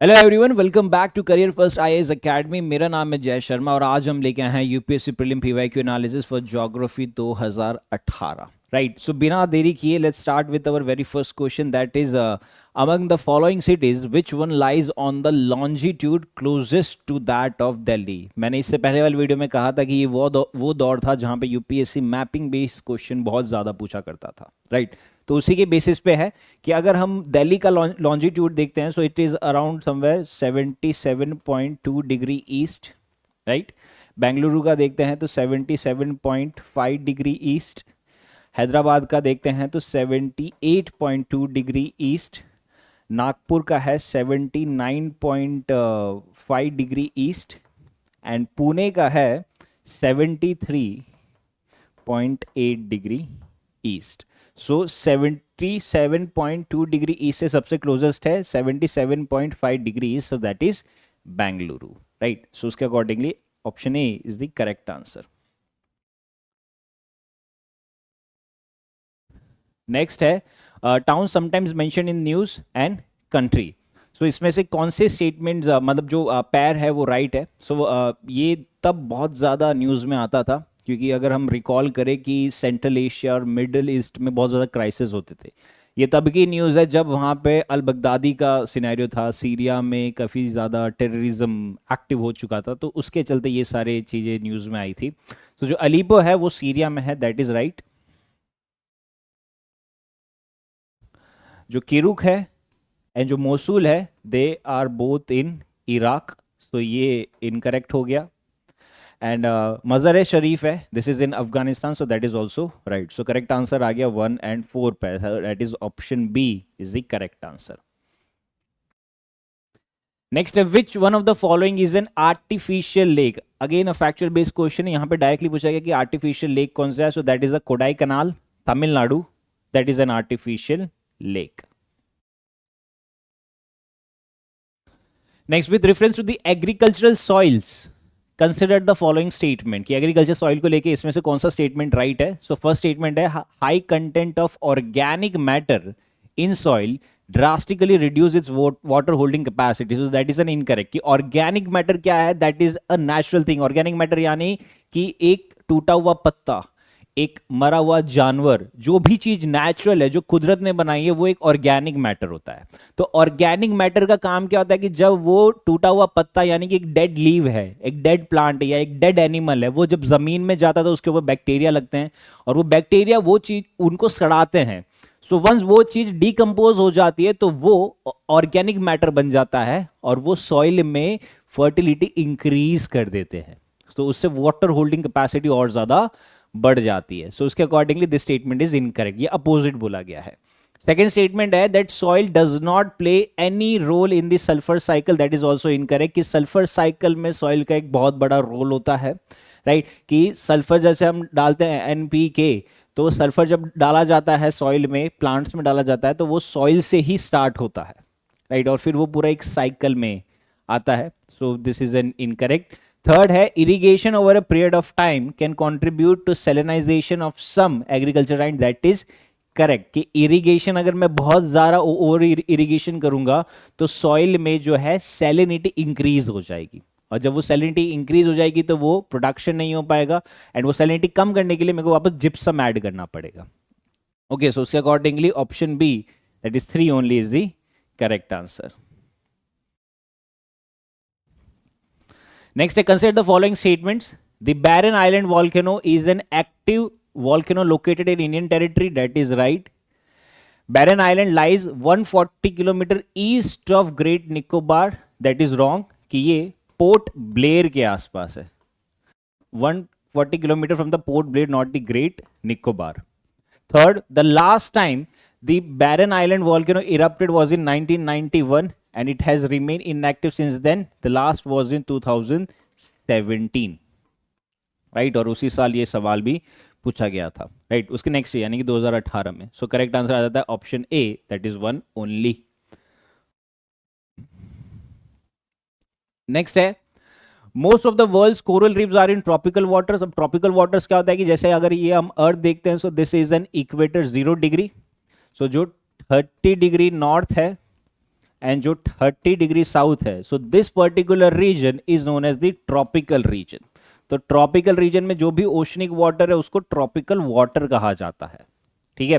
Hello everyone, welcome back to career first IAS academy. मेरा नाम है जय शर्मा और आज हम लेके आए हैं UPSC prelim PYQ analysis for geography 2018। Right, so बिना देरी किए let's start with our very first question, that is among the following cities which one lies on the longitude closest to that of Delhi. मैंने इससे पहले वाली video में कहा था कि ये वो दौर था जहां पे यूपीएससी मैपिंग बेस्ड क्वेश्चन बहुत ज़्यादा पूछा करता था। राइट, तो उसी के बेसिस पे है कि अगर हम दिल्ली का लॉन्जिट्यूड देखते हैं, सो it is around somewhere 77.2 degree east. Right, Bengaluru का देखते हैं तो 77.5 डिग्री ईस्ट, हैदराबाद का देखते हैं तो 78.2 डिग्री ईस्ट, नागपुर का है 79.5 डिग्री ईस्ट एंड पुणे का है 73.8 degree east. So 77.2 degree east से सबसे क्लोजेस्ट है 77.5 degree east, so that is Bengaluru. Right, so उसके accordingly option A is the correct answer. Next है town sometimes mention in news and country. So इसमें से कौन से स्टेटमेंट मतलब जो पैर है वो राइट है। सो ये तब बहुत ज़्यादा न्यूज़ में आता था क्योंकि अगर हम रिकॉल करें कि सेंट्रल एशिया और मिडल ईस्ट में बहुत ज़्यादा क्राइसिस होते थे। ये तब की न्यूज़ है जब वहाँ पे अल बगदादी का सिनेरियो था, सीरिया में काफ़ी ज़्यादा टेररिज्म एक्टिव हो चुका था, तो उसके चलते ये सारे चीज़ें न्यूज़ में आई थी। तो जो अलीपो है वो सीरिया में है, दैट इज़ राइट। जो किरुक है एंड जो मोसूल है they are both in Iraq, तो ये इनकरेक्ट हो गया। एंड मज़र ए शरीफ है, this is in Afghanistan, so that is also right. So correct answer आ गया 1 and 4 पे, that is option B is the correct answer. Next है which one of the following is an artificial lake. Again a factual based question, यहाँ पे directly पूछा गया कि artificial lake कौन सा है। So that is the Kodaikanal, Tamil Nadu, that is an artificial lake. Next, with reference to the agricultural soils consider the following statement, कि agriculture soil को लेके इसमें से कौन सा स्टेटमेंट राइट है। सो फर्स्ट स्टेटमेंट है high content of organic matter in soil drastically reduce its water holding capacity, so that is an incorrect. कि ऑर्गेनिक मैटर क्या है, that is a natural thing. Organic matter यानी कि एक टूटा हुआ पत्ता, एक मरा हुआ जानवर, जो भी चीज नेचुरल है जो कुदरत ने बनाई है वो एक ऑर्गेनिक मैटर होता है। तो ऑर्गेनिक मैटर का काम क्या होता है कि जब वो टूटा हुआ पत्ता यानी कि एक डेड लीव है, एक डेड प्लांट है या एक डेड एनिमल है, वो जब जमीन में जाता है तो उसके ऊपर बैक्टीरिया लगते हैं और वो बैक्टीरिया वो चीज उनको सड़ाते हैं। सो वंस वो चीज डिकम्पोज हो जाती है तो वो ऑर्गेनिक मैटर बन जाता है और वो सॉइल में फर्टिलिटी इंक्रीज कर देते हैं, तो उससे वाटर होल्डिंग कैपेसिटी और ज्यादा बढ़ जाती है। सो उसके accordingly this statement is incorrect, ये अपोजिट बोला गया है। सेकेंड स्टेटमेंट है that soil does not play any role in the sulphur cycle, that is also incorrect. कि सल्फर साइकिल में सॉइल का एक बहुत बड़ा रोल होता है। राइट, कि सल्फर जैसे हम डालते हैं एनपीके, तो सल्फर जब डाला जाता है सॉइल में, प्लांट्स में डाला जाता है, तो वो सॉइल से ही स्टार्ट होता है। राइट, और फिर वो पूरा एक साइकिल में आता है। So this is an incorrect. Third है irrigation over a period of time can contribute to salinization of some agriculture land, that is correct. कि इरिगेशन अगर मैं बहुत ज़्यादा ओवर इरिगेशन करूंगा तो सॉइल में जो है सैलिनिटी इंक्रीज हो जाएगी, और जब वो सैलिनिटी इंक्रीज हो जाएगी तो वो प्रोडक्शन नहीं हो पाएगा, एंड वो सैलिनिटी कम करने के लिए मेरे को वापस जिप्सम ऐड करना पड़ेगा। ओके, सो उसके accordingly option B that is 3 only is the correct answer. Next, consider the following statements. The Barren Island volcano is an active volcano located in Indian territory. That is right. Barren Island lies 140 kilometre east of great Nicobar. That is wrong. कि ये port Blair के आसपास है. 140 kilometre from the port Blair, not the great Nicobar. Third, the last time the Barren Island volcano erupted was in 1991 and it has remained inactive since then. The last was in 2017. Right, और उसी साल ये सवाल भी पूछा गया था। Right, उसके नेक्स्ट यानी कि 2018 में। सो करेक्ट आंसर आ जाता है option A, that is 1 only. Next है most of the world's coral reefs are in tropical waters. अब ट्रॉपिकल वाटर्स क्या होता है कि जैसे अगर ये हम अर्थ देखते हैं, so this is an equator 0 degree. सो जो 30 डिग्री नॉर्थ है एंड जो 30 डिग्री साउथ है, so this particular region is known as the tropical region. तो ट्रॉपिकल रीजन में जो भी ओशनिक वाटर है उसको ट्रॉपिकल वाटर कहा जाता है, ठीक है।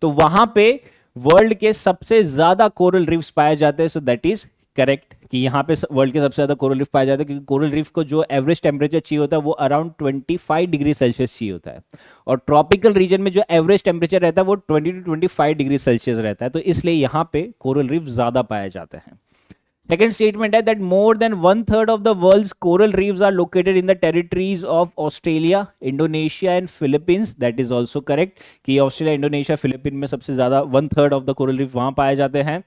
तो वहां पे वर्ल्ड के सबसे ज्यादा कोरल रीफ्स पाए जाते हैं, सो दैट इज करेक्ट कि यहाँ पे वर्ल्ड के सबसे ज्यादा कोरल रीफ पाया जाता है, क्योंकि कोरल रीफ को जो एवरेज टेम्परेचर चाहिए होता है वो अराउंड 25 डिग्री सेल्सियस चाहिए होता है, और ट्रॉपिकल रीजन में जो एवरेज टेम्परेचर रहता है वो 20 टू 25 डिग्री सेल्सियस रहता है, तो इसलिए यहाँ पे कोरल रीफ ज्यादा पाए जाते हैं। सेकेंड स्टेटमेंट है that more than 1/3 of the world's coral reefs are located in the territories of Australia, Indonesia and Philippines. That is also correct कि ऑस्ट्रेलिया, इंडोनेशिया, फिलीपीन में सबसे ज्यादा 1/3 ऑफ द कोरल रीफ वहां पाए जाते हैं।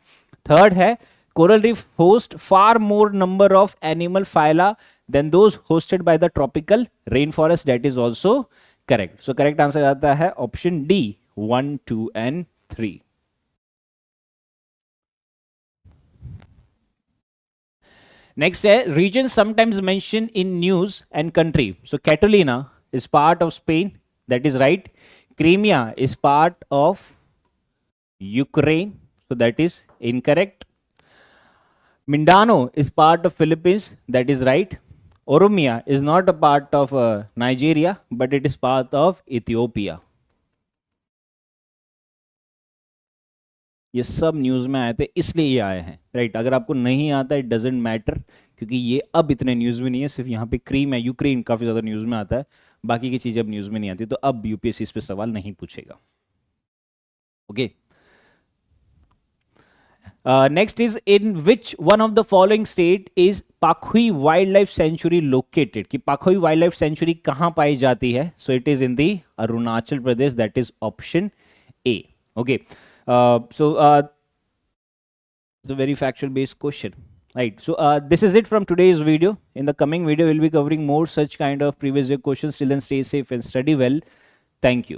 Third है coral reef host far more number of animal phyla than those hosted by the tropical rain forest. That is also correct. So correct answer आता है ऑप्शन डी 1, 2 एंड 3। Next है region sometimes mentioned in news and country. So Catalina is part of Spain. That is right. Crimea is part of Ukraine. So that is incorrect. Mindanao is part of Philippines. That is right. Oromia is not a part of Nigeria, but it is part of Ethiopia. ये सब news में आए थे इसलिए ये आए हैं, right. अगर आपको नहीं आता इट डजेंट मैटर, क्योंकि ये अब इतने न्यूज़ में नहीं है। सिर्फ यहाँ पे क्रीम है, यूक्रेन काफ़ी ज़्यादा न्यूज़ में आता है, बाकी की चीज़ें अब न्यूज़ में नहीं आती, तो अब यूपीएससी इस पे सवाल नहीं पूछेगा। Okay, next is in which one of the following state is Pakhui wild life sanctuary located, कि पाखुई वाइल्ड लाइफ सेंचुरी कहाँ पाई जाती है। So it is in the Arunachal Pradesh. That is option A. Okay, so it's a very factual based question, right? So this is it from today's video. In the coming video we'll be covering more such kind of previous year questions. Till then, stay safe and study well. Thank you.